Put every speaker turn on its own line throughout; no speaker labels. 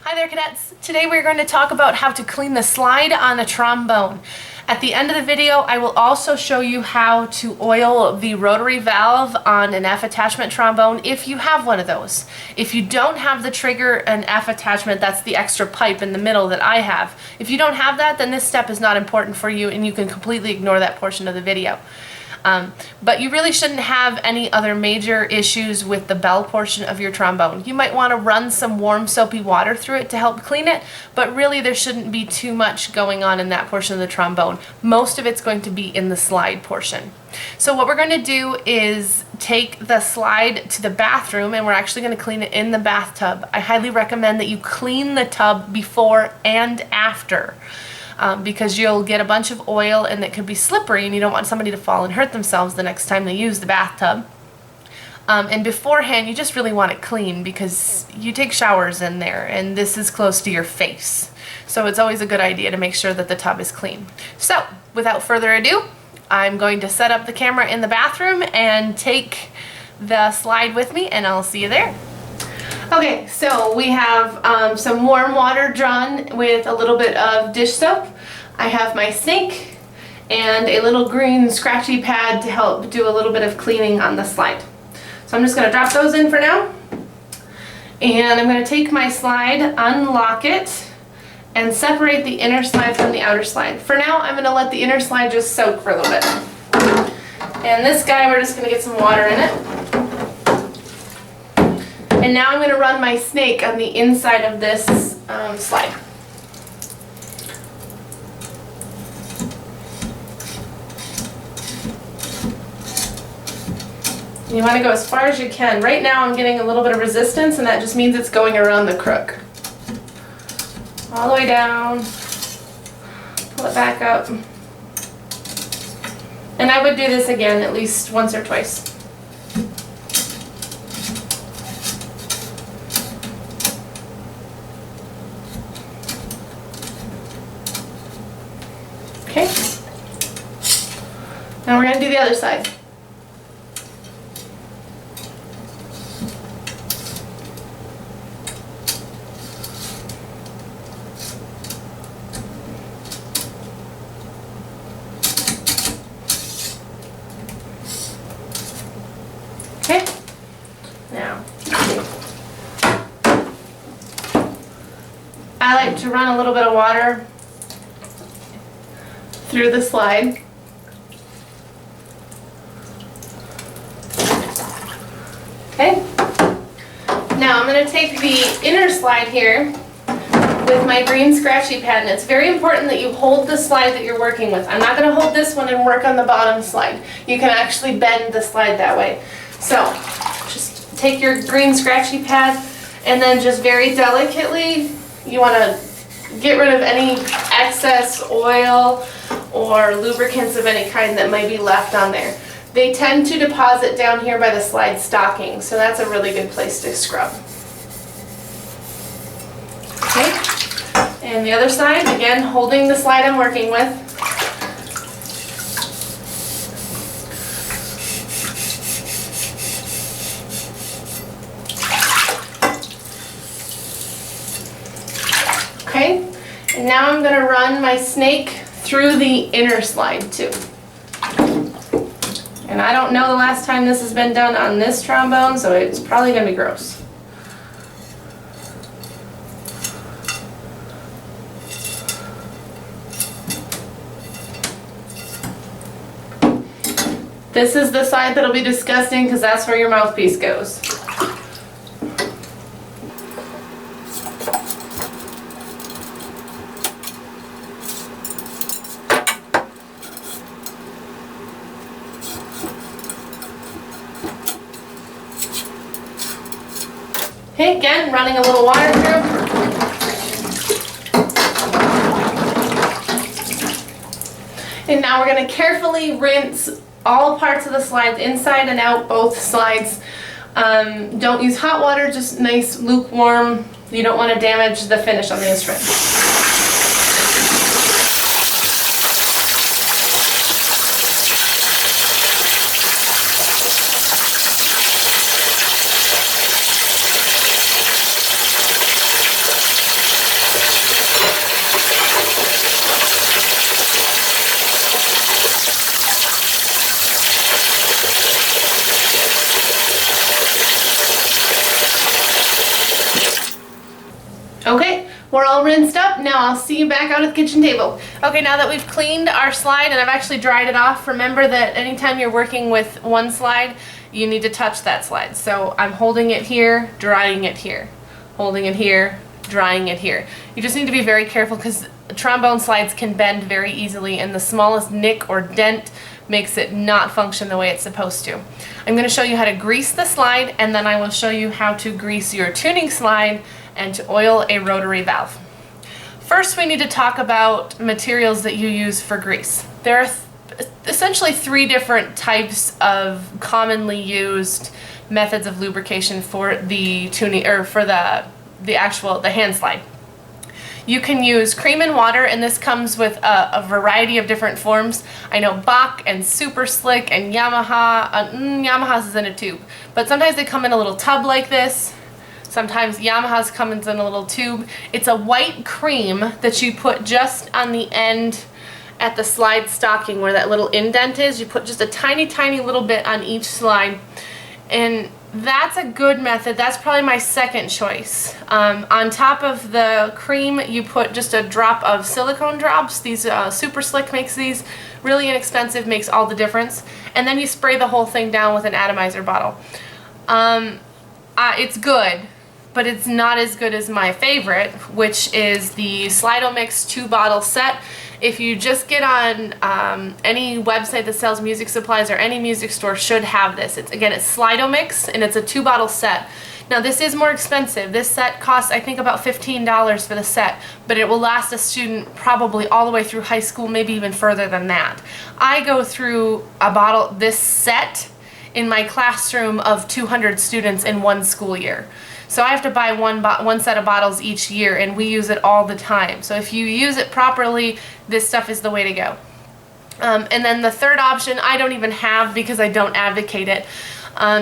Hi there, cadets. Today we're going to talk about how to clean the slide on a trombone. At the end of the video, I will also show you how to oil the rotary valve on an F attachment trombone if you have one of those. If you don't have the trigger and F attachment, that's the extra pipe in the middle that I have. If you don't have that, then this step is not important for you and you can completely ignore that portion of the video. But you really shouldn't have any other major issues with the bell portion of your trombone. You might want to run some warm soapy water through it to help clean it, but really there shouldn't be too much going on in that portion of the trombone. Most of it's going to be in the slide portion. So what we're going to do is take the slide to the bathroom, and we're actually going to clean it in the bathtub. I highly recommend that you clean the tub before and after. Because you'll get a bunch of oil and it could be slippery and you don't want somebody to fall and hurt themselves the next time they use the bathtub. And beforehand you just really want it clean because you take showers in there and this is close to your face. So it's always a good idea to make sure that the tub is clean. So without further ado, I'm going to set up the camera in the bathroom and take the slide with me, and I'll see you there. Okay, so we have some warm water drawn with a little bit of dish soap. I have my snake and a little green scratchy pad to help do a little bit of cleaning on the slide. So I'm just going to drop those in for now. And I'm going to take my slide, unlock it, and separate the inner slide from the outer slide. For now, I'm going to let the inner slide just soak for a little bit. And this guy, we're just going to get some water in it. And now I'm going to run my snake on the inside of this slide. You want to go as far as you can. Right now I'm getting a little bit of resistance, and that just means it's going around the crook. All the way down, pull it back up. And I would do this again at least once or twice. Okay, now we're going to do the other side. Okay, now I like to run a little bit of water through the slide. Okay, now I'm going to take the inner slide here with my green scratchy pad, and it's very important that you hold the slide that you're working with. I'm not going to hold this one and work on the bottom slide. You can actually bend the slide that way. So just take your green scratchy pad and then just very delicately, you want to get rid of any excess oil or lubricants of any kind that might be left on there. They tend to deposit down here by the slide stocking, so that's a really good place to scrub. Okay, and the other side, again, holding the slide I'm working with. Okay, and now I'm going to run my snake through the inner slide too. And I don't know the last time this has been done on this trombone, so it's probably going to be gross. This is the side that'll be disgusting because that's where your mouthpiece goes. Okay, again, running a little water through. And now we're going to carefully rinse all parts of the slides, inside and out, both sides. Don't use hot water, just nice lukewarm. You don't want to damage the finish on the instrument. We're all rinsed up. Now I'll see you back out at the kitchen table. Okay, now that we've cleaned our slide and I've actually dried it off, remember that anytime you're working with one slide, you need to touch that slide. So I'm holding it here, drying it here. Holding it here, drying it here. You just need to be very careful because trombone slides can bend very easily, and the smallest nick or dent makes it not function the way it's supposed to. I'm going to show you how to grease the slide, and then I will show you how to grease your tuning slide and to oil a rotary valve. First, we need to talk about materials that you use for grease. There are essentially three different types of commonly used methods of lubrication for the tuning, or for the hand slide. You can use cream and water, and this comes with a variety of different forms. I know Bach and Super Slick and Yamaha. Yamaha's is in a tube, but sometimes they come in a little tub like this. Sometimes Yamaha's comes in a little tube. It's a white cream that you put just on the end at the slide stocking where that little indent is. You put just a tiny, tiny little bit on each slide, and that's a good method. That's probably my second choice. On top of the cream, you put just a drop of silicone drops. These Super Slick makes these. Really inexpensive, makes all the difference. And then you spray the whole thing down with an atomizer bottle. It's good, but it's not as good as my favorite, which is the Slido-Mix 2-bottle set. If you just get on any website that sells music supplies, or any music store should have this. It's Slido-Mix, and it's a 2-bottle set. Now this is more expensive. This set costs, I think, about $15 for the set, but it will last a student probably all the way through high school, maybe even further than that. I go through this set in my classroom of 200 students in one school year. So I have to buy one set of bottles each year, and we use it all the time. So if you use it properly, this stuff is the way to go. And then the third option I don't even have because I don't advocate it.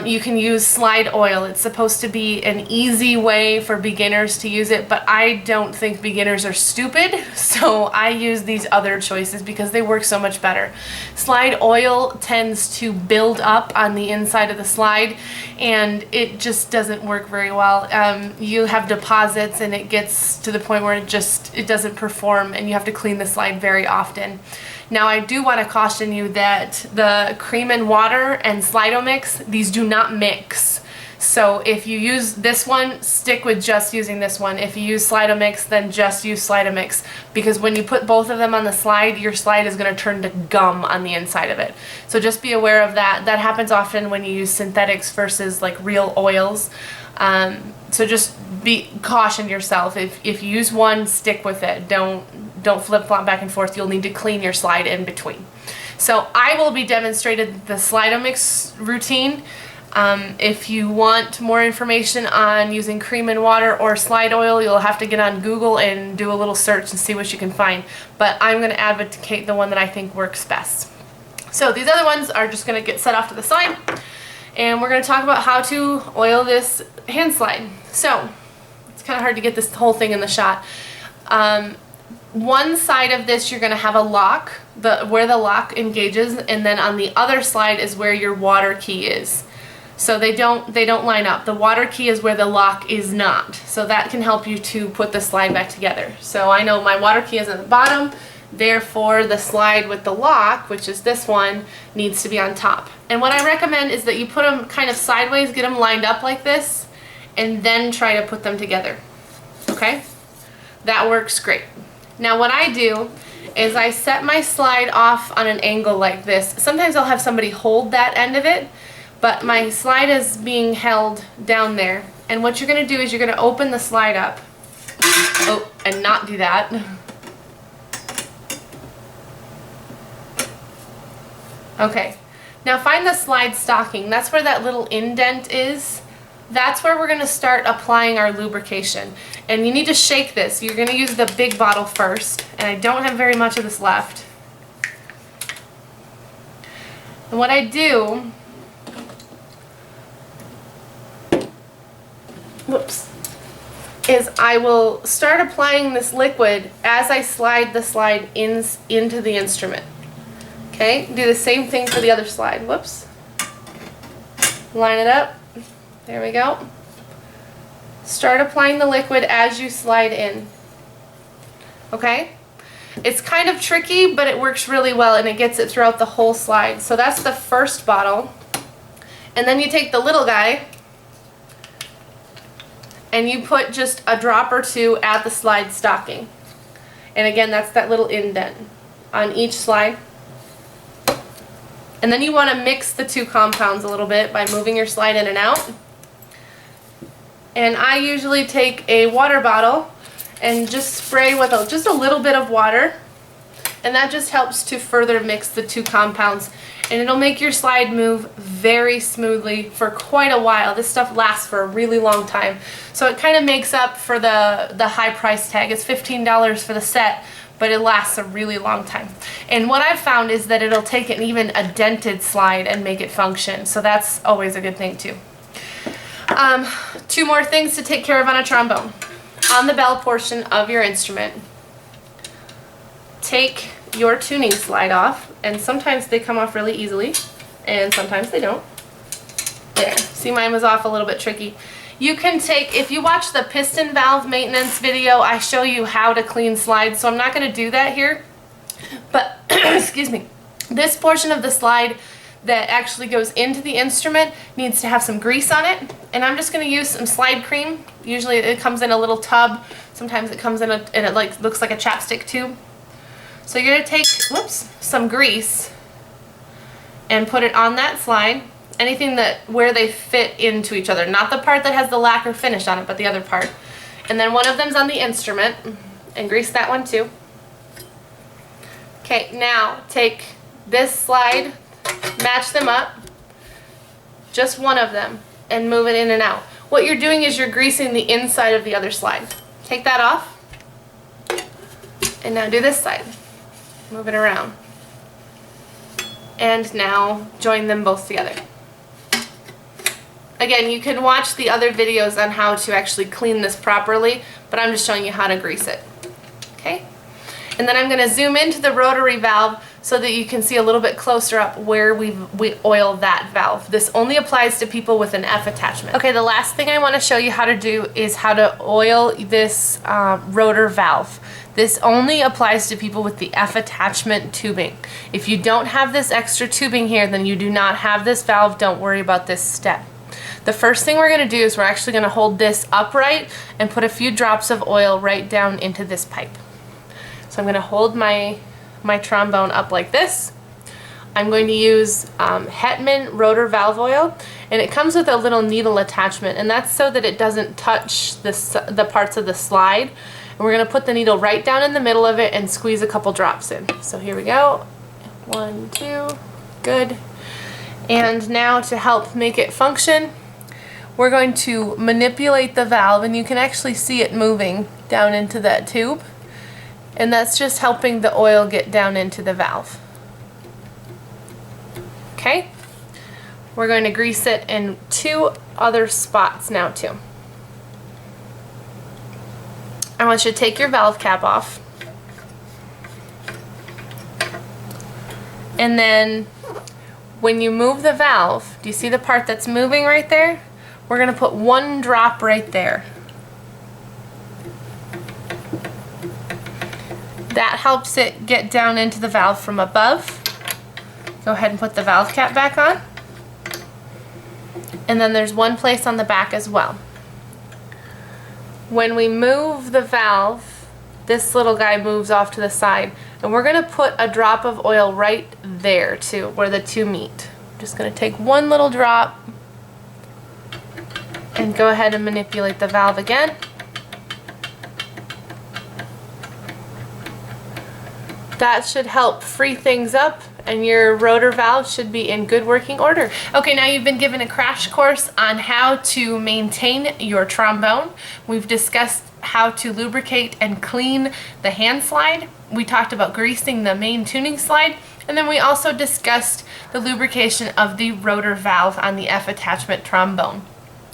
You can use slide oil. It's supposed to be an easy way for beginners to use it, but I don't think beginners are stupid, so I use these other choices because they work so much better. Slide oil tends to build up on the inside of the slide, and it just doesn't work very well. You have deposits, and it gets to the point where it doesn't perform, and you have to clean the slide very often. Now I do want to caution you that the cream and water and Slido-Mix, these do not mix. So if you use this one, stick with just using this one. If you use Slido-Mix, then just use Slido-Mix, because when you put both of them on the slide, your slide is going to turn to gum on the inside of it. So just be aware of that. That happens often when you use synthetics versus like real oils. So just caution yourself. If you use one, stick with it. Don't flip-flop back and forth. You'll need to clean your slide in between. So I will be demonstrating the Slido-Mix routine. If you want more information on using cream and water or slide oil, you'll have to get on Google and do a little search and see what you can find. But I'm going to advocate the one that I think works best. So these other ones are just going to get set off to the side, and we're going to talk about how to oil this hand slide. So it's kind of hard to get this whole thing in the shot. One side of this you're going to have a lock, where the lock engages, and then on the other side is where your water key is. So they don't line up. The water key is where the lock is not. So that can help you to put the slide back together. So I know my water key is at the bottom, therefore the slide with the lock, which is this one, needs to be on top. And what I recommend is that you put them kind of sideways, get them lined up like this, and then try to put them together. Okay? That works great. Now what I do is I set my slide off on an angle like this. Sometimes I'll have somebody hold that end of it, but my slide is being held down there. And what you're going to do is you're going to open the slide up. Oh, and not do that. Okay. Now find the slide stocking. That's where that little indent is. That's where we're going to start applying our lubrication. And you need to shake this. You're going to use the big bottle first. And I don't have very much of this left. And what I do, is I will start applying this liquid as I slide the slide into the instrument. Okay, do the same thing for the other slide. Whoops. Line it up. There we go. Start applying the liquid as you slide in. okay? It's kind of tricky, but it works really well and it gets it throughout the whole slide. So that's the first bottle. And then you take the little guy and you put just a drop or two at the slide stocking. And again, that's that little indent on each slide. And then you want to mix the two compounds a little bit by moving your slide in and out. And I usually take a water bottle and just spray with just a little bit of water. And that just helps to further mix the two compounds. And it'll make your slide move very smoothly for quite a while. This stuff lasts for a really long time. So it kind of makes up for the high price tag. It's $15 for the set, but it lasts a really long time. And what I've found is that it'll take even a dented slide and make it function. So that's always a good thing too. Two more things to take care of on a trombone. On the bell portion of your instrument, take your tuning slide off, and sometimes they come off really easily and sometimes they don't. There, see, mine was off a little bit tricky. You can take, if you watch the piston valve maintenance video, I show you how to clean slides, so I'm not going to do that here, but excuse me, this portion of the slide that actually goes into the instrument needs to have some grease on it, and I'm just going to use some slide cream. Usually it comes in a little tub, sometimes it comes in and it looks like a chapstick tube. So you're going to take, some grease and put it on that slide, anything where they fit into each other, not the part that has the lacquer finish on it, but the other part. And then one of them's on the instrument, and grease that one too. Okay, now take this slide, match them up, just one of them, and move it in and out. What you're doing is you're greasing the inside of the other slide. Take that off, and now do this side. Move it around. And now join them both together. Again, you can watch the other videos on how to actually clean this properly, but I'm just showing you how to grease it. Okay? And then I'm going to zoom into the rotary valve so that you can see a little bit closer up where we oil that valve. This only applies to people with an F attachment. Okay, the last thing I want to show you how to do is how to oil this rotor valve. This only applies to people with the F attachment tubing. If you don't have this extra tubing here, then you do not have this valve. Don't worry about this step. The first thing we're going to do is we're actually going to hold this upright and put a few drops of oil right down into this pipe. So I'm going to hold my trombone up like this. I'm going to use Hetman Rotor Valve Oil, and it comes with a little needle attachment, and that's so that it doesn't touch the parts of the slide. And we're going to put the needle right down in the middle of it and squeeze a couple drops in. So here we go. 1, 2, good. And now to help make it function, we're going to manipulate the valve, and you can actually see it moving down into that tube. And that's just helping the oil get down into the valve. Okay? We're going to grease it in 2 other spots now too. I want you to take your valve cap off. And then when you move the valve, do you see the part that's moving right there? We're going to put 1 drop right there. That helps it get down into the valve from above. Go ahead and put the valve cap back on. And then there's 1 place on the back as well. When we move the valve, this little guy moves off to the side, and we're going to put a drop of oil right there too, where the 2 meet. I'm just going to take 1 little drop and go ahead and manipulate the valve again. That should help free things up, and your rotor valve should be in good working order. Okay, now you've been given a crash course on how to maintain your trombone. We've discussed how to lubricate and clean the hand slide. We talked about greasing the main tuning slide, and then we also discussed the lubrication of the rotor valve on the F attachment trombone.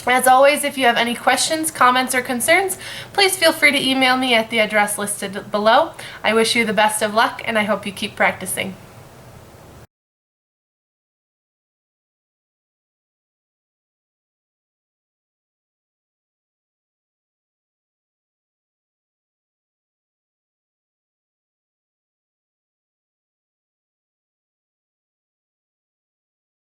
As always, if you have any questions, comments, or concerns, please feel free to email me at the address listed below. I wish you the best of luck, and I hope you keep practicing.